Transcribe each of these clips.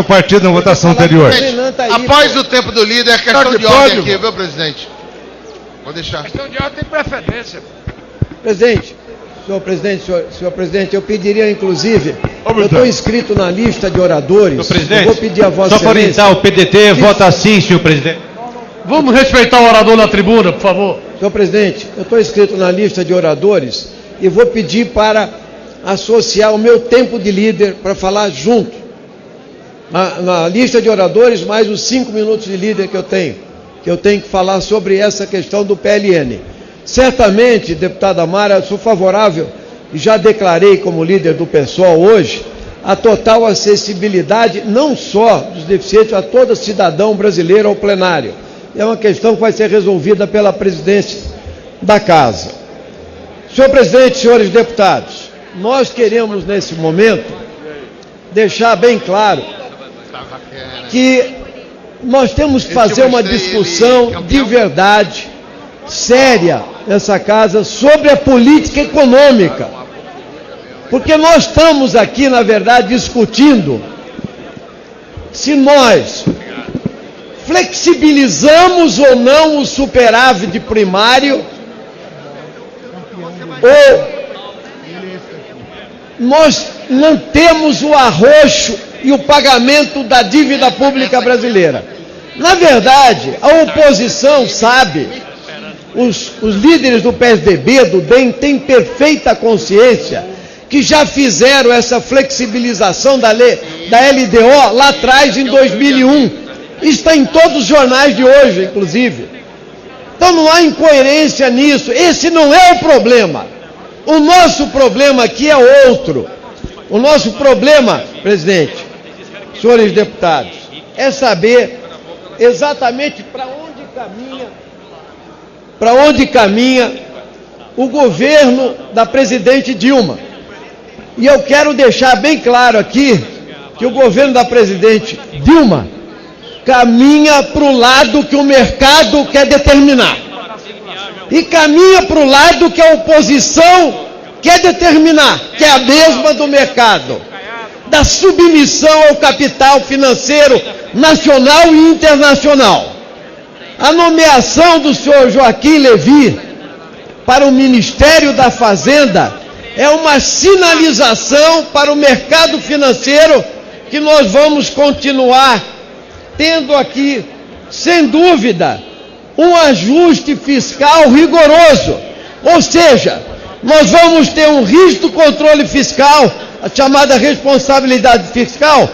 partido na votação anterior. Após o tempo do líder, é questão de ordem aqui, viu, presidente? Vou deixar. Questão de ordem tem preferência. Senhor presidente, eu pediria, inclusive, eu estou inscrito na lista de oradores. Senhor presidente, eu vou pedir a Vossa só para orientar, o PDT vota sim, senhor presidente. Vamos respeitar o orador na tribuna, por favor. Senhor presidente, eu estou inscrito na lista de oradores e vou pedir para associar o meu tempo de líder para falar junto. Na lista de oradores, mais os 5 minutos de líder que eu tenho que falar sobre essa questão do PLN. Certamente, deputada Mara, sou favorável, e já declarei como líder do PSOL hoje, a total acessibilidade, não só dos deficientes, a todo cidadão brasileiro ao plenário. É uma questão que vai ser resolvida pela presidência da Casa. Senhor presidente, senhores deputados, nós queremos, nesse momento, deixar bem claro que nós temos que fazer uma discussão de verdade, séria, nessa casa, sobre a política econômica. Porque nós estamos aqui, na verdade, discutindo se nós flexibilizamos ou não o superávit primário, ou nós mantemos o arroxo e o pagamento da dívida pública brasileira. Na verdade, a oposição sabe, os líderes do PSDB, do DEM, têm perfeita consciência que já fizeram essa flexibilização da lei, da LDO lá atrás, em 2001. Está em todos os jornais de hoje, inclusive. Então não há incoerência nisso. Esse não é o problema. O nosso problema aqui é outro. O nosso problema, presidente, senhores deputados, é saber exatamente para onde caminha o governo da presidente Dilma. E eu quero deixar bem claro aqui que o governo da presidente Dilma caminha para o lado que o mercado quer determinar. E caminha para o lado que a oposição quer determinar, que é a mesma do mercado. Da submissão ao capital financeiro nacional e internacional. A nomeação do senhor Joaquim Levy para o Ministério da Fazenda é uma sinalização para o mercado financeiro que nós vamos continuar tendo aqui, sem dúvida, um ajuste fiscal rigoroso. Ou seja, nós vamos ter um rígido controle fiscal, a chamada responsabilidade fiscal,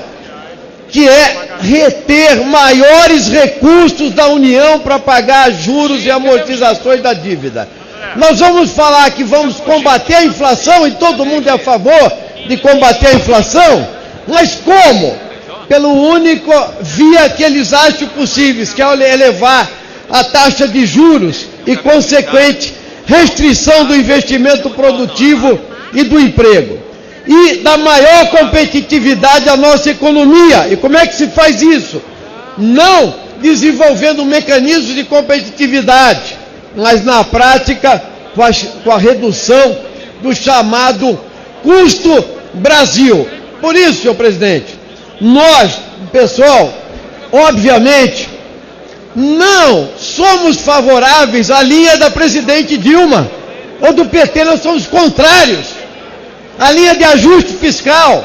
que é reter maiores recursos da União para pagar juros e amortizações da dívida. Nós vamos falar que vamos combater a inflação, e todo mundo é a favor de combater a inflação, mas como? Pelo único via que eles acham possíveis, que é elevar a taxa de juros e consequente restrição do investimento produtivo e do emprego. E da maior competitividade à nossa economia. E como é que se faz isso? Não desenvolvendo mecanismos de competitividade, mas na prática com a redução do chamado custo Brasil. Por isso, senhor presidente, nós, pessoal, obviamente, não somos favoráveis à linha da presidente Dilma ou do PT, nós somos contrários. A linha de ajuste fiscal,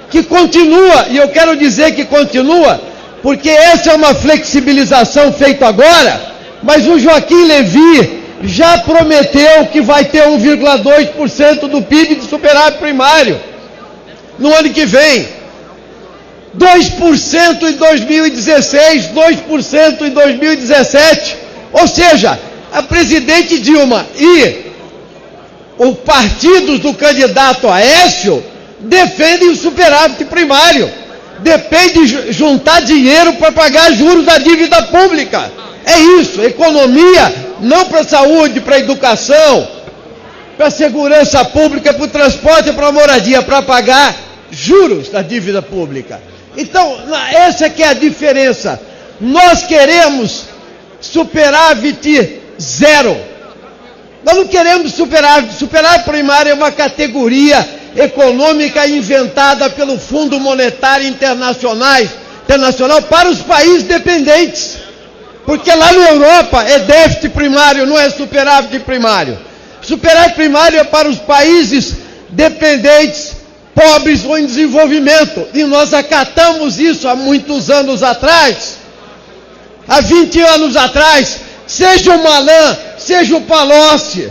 que continua, e eu quero dizer que continua, porque essa é uma flexibilização feita agora, mas o Joaquim Levy já prometeu que vai ter 1,2% do PIB de superávit primário no ano que vem. 2% em 2016, 2% em 2017. Ou seja, a presidente Dilma e os partidos do candidato Aécio defendem o superávit primário. Depende de juntar dinheiro para pagar juros da dívida pública. É isso, economia, não para a saúde, para a educação, para a segurança pública, para o transporte, para a moradia, para pagar juros da dívida pública. Então, essa que é a diferença. Nós queremos superávit zero. Nós não queremos superávit. Superávit primário é uma categoria econômica inventada pelo Fundo Monetário Internacional para os países dependentes. Porque lá na Europa é déficit primário, não é superávit primário. Superávit primário é para os países dependentes, pobres ou em desenvolvimento. E nós acatamos isso há muitos anos atrás. Há 20 anos atrás, seja o Malan, seja o Palocci.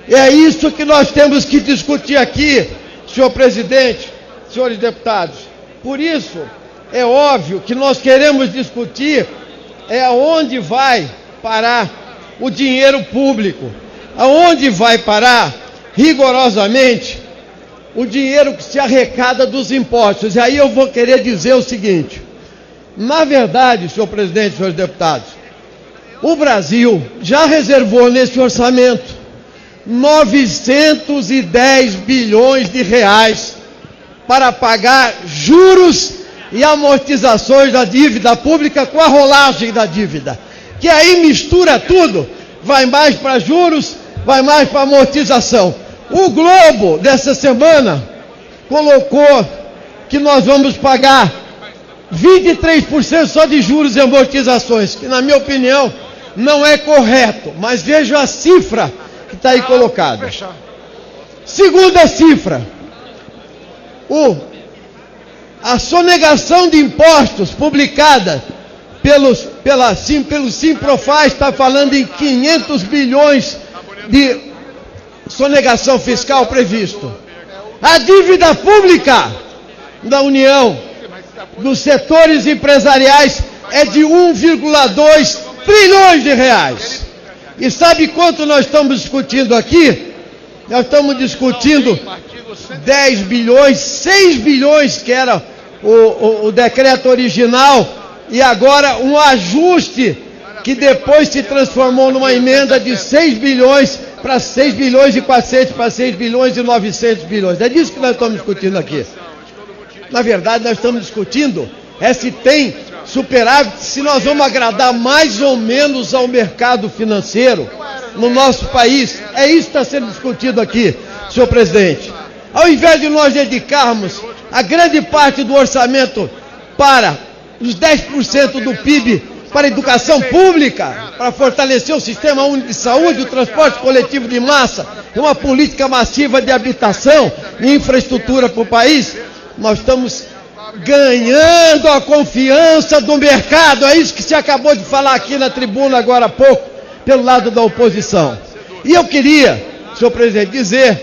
É isso que nós temos que discutir aqui, senhor presidente, senhores deputados. Por isso, é óbvio que nós queremos discutir aonde vai parar o dinheiro público, aonde vai parar, rigorosamente, o dinheiro que se arrecada dos impostos. E aí eu vou querer dizer o seguinte: na verdade, senhor presidente, senhores deputados, o Brasil já reservou nesse orçamento 910 bilhões de reais para pagar juros e amortizações da dívida pública com a rolagem da dívida, que aí mistura tudo, vai mais para juros, vai mais para amortização. O Globo, dessa semana, colocou que nós vamos pagar 23% só de juros e amortizações, que na minha opinião não é correto, mas veja a cifra que está aí colocada. Segunda cifra, a sonegação de impostos publicada pelo Simprofaz está falando em 500 bilhões de sonegação fiscal previsto. A dívida pública da União, dos setores empresariais, é de 1,2 trilhões de reais. E sabe quanto nós estamos discutindo aqui? Nós estamos discutindo 10 bilhões, 6 bilhões, que era o decreto original, e agora um ajuste que depois se transformou numa emenda de 6 bilhões para 6 bilhões e 400, para 6 bilhões e 900 bilhões. É disso que nós estamos discutindo aqui. Na verdade, nós estamos discutindo se tem superávit, se nós vamos agradar mais ou menos ao mercado financeiro no nosso país. É isso que está sendo discutido aqui, senhor presidente. Ao invés de nós dedicarmos a grande parte do orçamento para os 10% do PIB para a educação pública, para fortalecer o sistema único de saúde, o transporte coletivo de massa, uma política massiva de habitação e infraestrutura para o país, nós estamos ganhando a confiança do mercado. É isso que se acabou de falar aqui na tribuna agora há pouco, pelo lado da oposição. E eu queria, senhor presidente, dizer,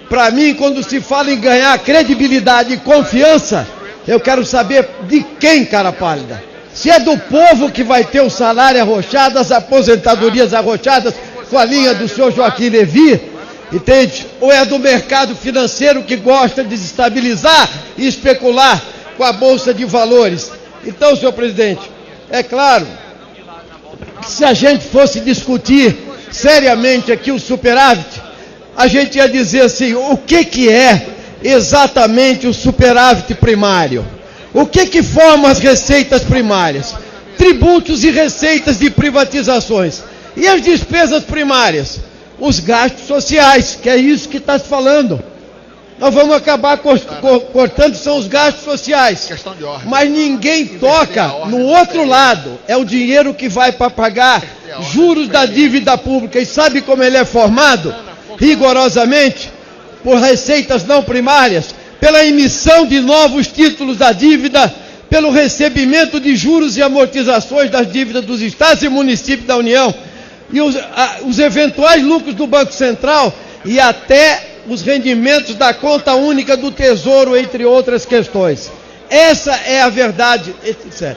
para mim, quando se fala em ganhar credibilidade e confiança, eu quero saber de quem, cara pálida. Se é do povo que vai ter o salário arrochado, as aposentadorias arrochadas com a linha do senhor Joaquim Levy, entende? Ou é do mercado financeiro que gosta de desestabilizar e especular com a Bolsa de Valores. Então, senhor presidente, é claro que se a gente fosse discutir seriamente aqui o superávit, a gente ia dizer assim, o que é exatamente o superávit primário? O que forma as receitas primárias? Tributos e receitas de privatizações. E as despesas primárias? Os gastos sociais, que é isso que está se falando. Nós vamos acabar cortando, são os gastos sociais. Questão de ordem. Mas ninguém toca no outro lado. É o dinheiro que vai para pagar juros da dívida pública. E sabe como ele é formado? Rigorosamente, por receitas não primárias, pela emissão de novos títulos da dívida, pelo recebimento de juros e amortizações das dívidas dos estados e municípios da União, e os eventuais lucros do Banco Central e até os rendimentos da conta única do Tesouro, entre outras questões. Essa é a verdade, etc.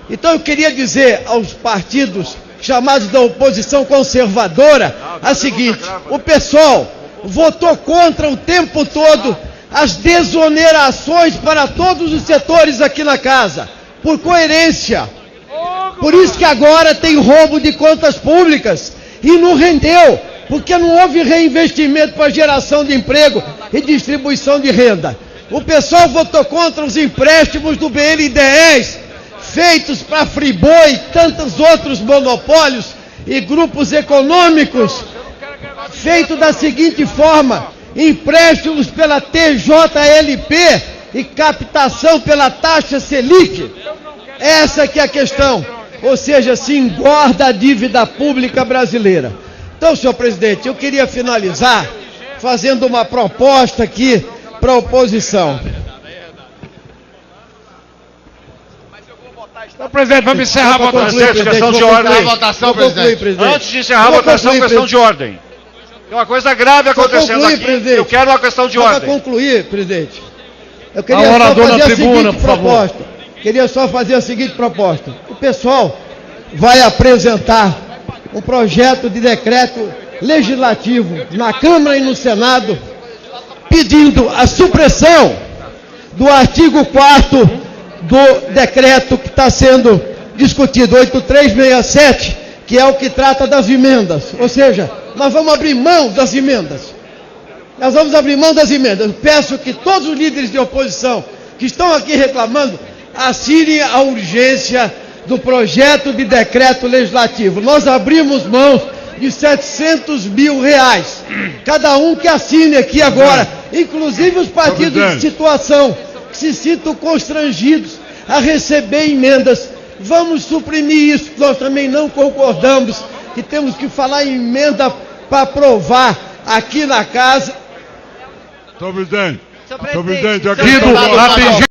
Então eu queria dizer aos partidos chamados da oposição conservadora a seguinte: o PSOL votou contra o tempo todo as desonerações para todos os setores aqui na casa, por coerência. Por isso que agora tem roubo de contas públicas e não rendeu, porque não houve reinvestimento para geração de emprego e distribuição de renda. O pessoal votou contra os empréstimos do BNDES, feitos para Friboi e tantos outros monopólios e grupos econômicos, feito da seguinte forma: empréstimos pela TJLP e captação pela taxa Selic. Essa que é a questão. Ou seja, se engorda a dívida pública brasileira. Então, senhor presidente, eu queria finalizar fazendo uma proposta aqui para a oposição. Então, presidente, vamos encerrar a votação. Questão de ordem. A votação, presidente. Antes de encerrar a votação, questão de ordem. Tem uma coisa grave acontecendo aqui. Presidente. Eu quero uma questão de ordem. Para concluir, presidente. Eu queria A só oradora fazer na a tribuna, seguinte por favor. proposta. Queria só fazer a seguinte proposta. O pessoal vai apresentar um projeto de decreto legislativo na Câmara e no Senado, pedindo a supressão do artigo 4º do decreto que está sendo discutido, 8367, que é o que trata das emendas. Ou seja, nós vamos abrir mão das emendas. Nós vamos abrir mão das emendas. Eu peço que todos os líderes de oposição que estão aqui reclamando assinem a urgência do projeto de decreto legislativo. Nós abrimos mãos de R$700 mil. Cada um que assine aqui agora, inclusive os partidos de situação, que se sintam constrangidos a receber emendas. Vamos suprimir isso. Nós também não concordamos que temos que falar em emenda para aprovar aqui na casa. Senhor presidente, Guido,